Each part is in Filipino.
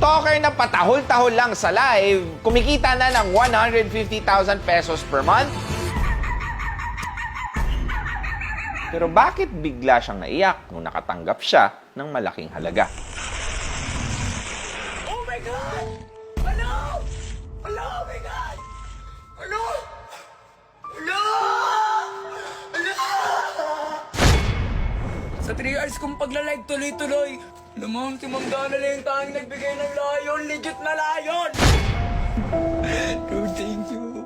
TikToker na patahol-tahol lang sa live, kumikita na ng 150,000 pesos per month? Pero bakit bigla siyang naiyak nung nakatanggap siya ng malaking halaga? Oh my God! Hello! Hello! Oh my God! Hello! Hello! Hello! Sa 3 hours kong pagla-live tuloy-tuloy, lamang si Ma'am Donna lang yung tanging nagbigay ng layon. Legit na layon! Dude, thank you.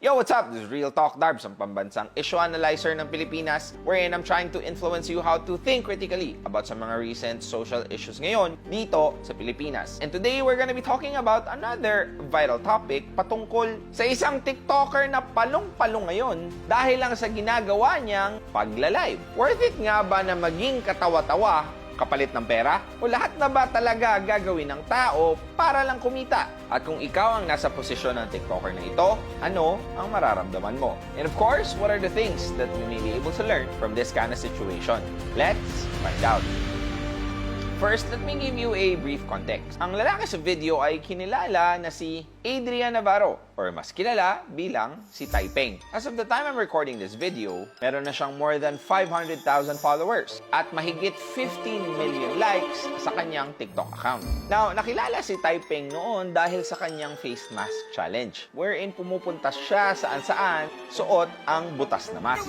Yo, what's up? This is Real Talk Darbs, ang pambansang issue analyzer ng Pilipinas, wherein I'm trying to influence you how to think critically about sa mga recent social issues ngayon dito sa Pilipinas. And today, we're gonna be talking about another viral topic patungkol sa isang TikToker na palong-palong ngayon dahil lang sa ginagawa niyang pagla-live. Worth it nga ba na maging katawa-tawa kapalit ng pera? O lahat na ba talaga gagawin ng tao para lang kumita? At kung ikaw ang nasa posisyon ng TikToker na ito, ano ang mararamdaman mo? And of course, what are the things that you may be able to learn from this kind of situation? Let's find out. First, let me give you a brief context. Ang lalaki sa video ay kinilala na si Adrian Navarro, or mas kilala bilang si Taipeng. As of the time I'm recording this video, meron na siyang more than 500,000 followers at mahigit 15 million likes sa kanyang TikTok account. Now, nakilala si Taipeng noon dahil sa kanyang face mask challenge, wherein pumupunta siya saan-saan suot ang butas na mask.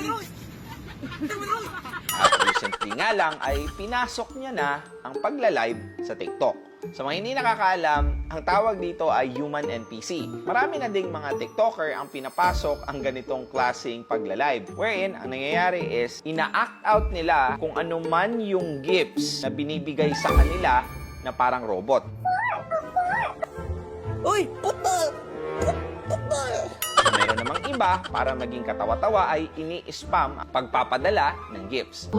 At recently nga lang ay pinasok niya na ang pagla-live sa TikTok. Sa mga hindi nakakaalam, ang tawag dito ay human NPC. Marami na ding mga TikToker ang pinapasok ang ganitong klaseng pagla-live, wherein ang nangyayari is ina-act out nila kung ano man yung gifts na binibigay sa kanila na parang robot. Uy! Puta! Puta! Meron namang iba, para maging katawa-tawa ay ini-spam ang pagpapadala ng gifts.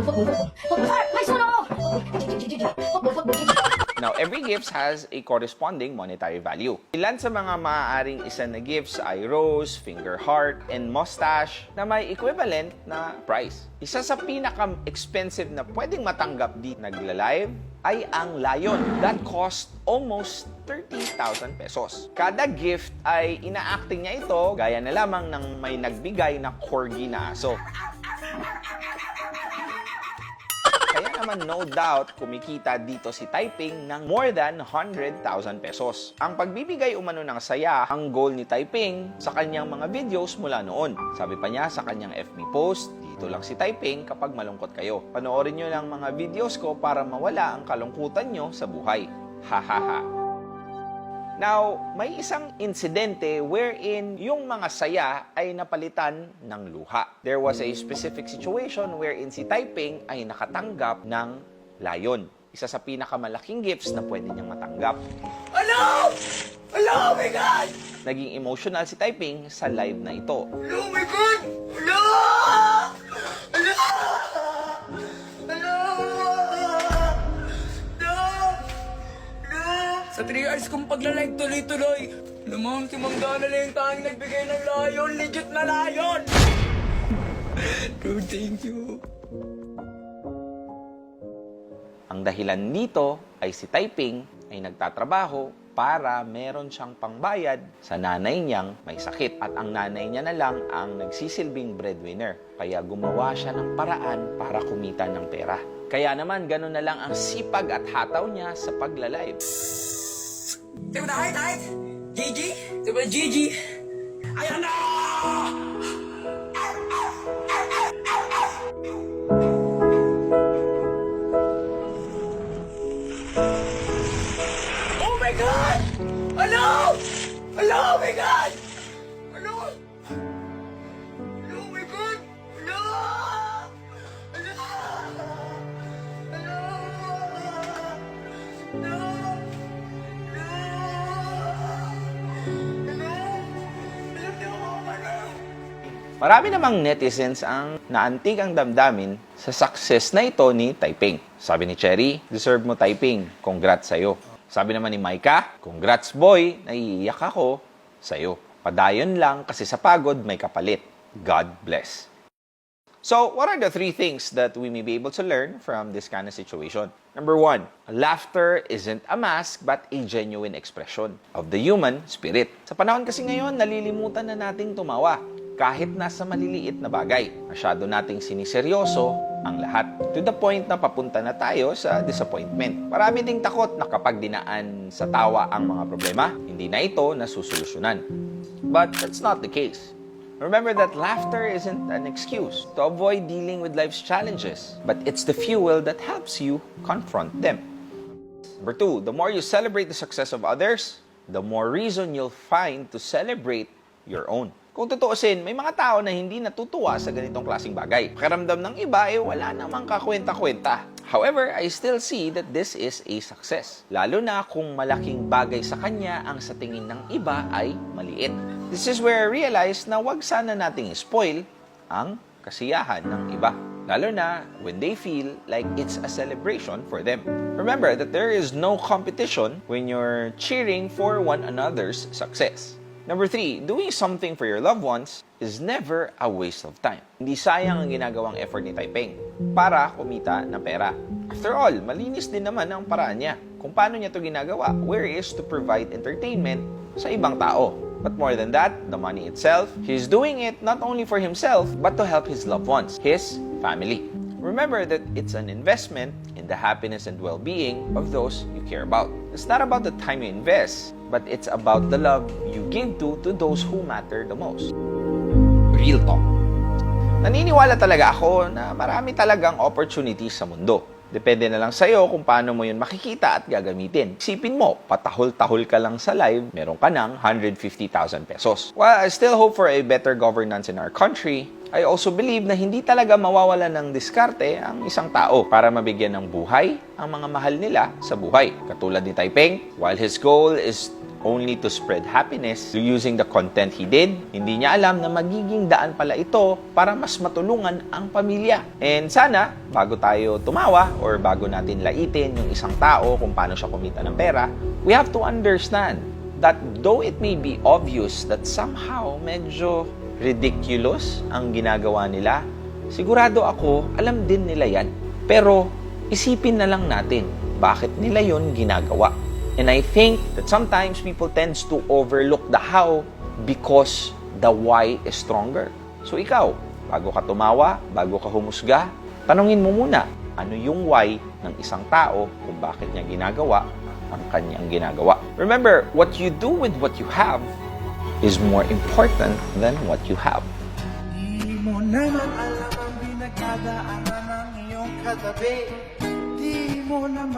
Now, every gift has a corresponding monetary value. Ilan sa mga maaaring isa na gifts ay rose, finger heart, and mustache na may equivalent na price. Isa sa pinaka-expensive na pwedeng matanggap di nagla-live ay ang layon that cost almost 30,000 pesos. Kada gift ay ina-acting niya ito gaya na lamang ng may nagbigay na corgi na aso. Kaya naman no doubt kumikita dito si Taiping ng more than 100,000 pesos. Ang pagbibigay umano ng saya ang goal ni Taiping sa kanyang mga videos mula noon. Sabi pa niya sa kanyang FB post, dito lang si Taiping kapag malungkot kayo. Panoorin nyo lang mga videos ko para mawala ang kalungkutan nyo sa buhay. Hahaha. Now, may isang insidente wherein yung mga saya ay napalitan ng luha. There was a specific situation wherein si Taiping ay nakatanggap ng layon. Isa sa pinakamalaking gifts na pwede niyang matanggap. Hello! Hello! Oh my God! Naging emotional si Taiping sa live na ito. Hello! Oh my God! Hello! Hello! Hello! Sa 3 hours kong pagla-live tuloy-tuloy, lamang si Ma'am Donna lang yung tanging nagbigay ng layon. Legit na layon! Dude, thank you. Ang dahilan nito ay si Taiping ay nagtatrabaho para meron siyang pangbayad sa nanay niyang may sakit. At ang nanay niya na lang ang nagsisilbing breadwinner. Kaya gumawa siya ng paraan para kumita ng pera. Kaya naman, ganun na lang ang sipag at hataw niya sa pagla-live. Di ba na height? Gigi? Di ba Gigi? Ayan na! Oh my God! Hello! Hello! Oh my God! Hello! Hello! Oh my God! Hello! Hello! Hello! Hello! Marami namang netizens ang naantig ang damdamin sa success na ito ni Taiping. Sabi ni Cherry, deserve mo Taiping, congrats sa'yo. Sabi naman ni Micah, congrats boy, naiiyak ako sa'yo. Padayon lang kasi sa pagod may kapalit. God bless. So, what are the 3 things that we may be able to learn from this kind of situation? Number 1, laughter isn't a mask but a genuine expression of the human spirit. Sa panahon kasi ngayon, nalilimutan na nating tumawa kahit nasa maliliit na bagay. Masyado nating siniseryoso ang lahat. To the point na papunta na tayo sa disappointment. Marami ding takot na kapag dinaan sa tawa ang mga problema, hindi na ito nasusolusyonan. But that's not the case. Remember that laughter isn't an excuse to avoid dealing with life's challenges, but it's the fuel that helps you confront them. Number 2, the more you celebrate the success of others, the more reason you'll find to celebrate your own. Kung tutuusin, may mga tao na hindi natutuwa sa ganitong klaseng bagay. Pakiramdam ng iba wala namang kakwenta-kwenta. However, I still see that this is a success. Lalo na kung malaking bagay sa kanya ang sa tingin ng iba ay maliit. This is where I realized na wag sana nating spoil ang kasiyahan ng iba. Lalo na when they feel like it's a celebration for them. Remember that there is no competition when you're cheering for one another's success. Number 3, doing something for your loved ones is never a waste of time. Hindi sayang ang ginagawang effort ni Taipeng para kumita ng pera. After all, malinis din naman ang paraan niya. Kung paano niya ito ginagawa, where is to provide entertainment sa ibang tao. But more than that, the money itself, he's doing it not only for himself, but to help his loved ones, his family. Remember that it's an investment in the happiness and well-being of those you care about. It's not about the time you invest, but it's about the love you give to those who matter the most. Real talk. Naniniwala talaga ako na marami talagang opportunities sa mundo. Depende na lang sa'yo kung paano mo yun makikita at gagamitin. Isipin mo, patahol-tahol ka lang sa live, meron ka ng 150,000 pesos. While I still hope for a better governance in our country, I also believe na hindi talaga mawawala ng diskarte ang isang tao para mabigyan ng buhay ang mga mahal nila sa buhay. Katulad ni Taipeng, while his goal is only to spread happiness using the content he did, hindi niya alam na magiging daan pala ito para mas matulungan ang pamilya. And sana, bago tayo tumawa or bago natin laitin yung isang tao kung paano siya kumita ng pera, we have to understand that though it may be obvious that somehow medyo ridiculous ang ginagawa nila, sigurado ako, alam din nila yan. Pero isipin na lang natin, bakit nila yon ginagawa? And I think that sometimes people tends to overlook the how because the why is stronger. So ikaw, bago ka tumawa, bago ka humusga, tanungin mo muna, ano yung why ng isang tao kung bakit niya ginagawa ang kanyang ginagawa. Remember, what you do with what you have is more important than what you have. Di mo naman alam ang pinagdadaanan ng iyong katabi. Di mo naman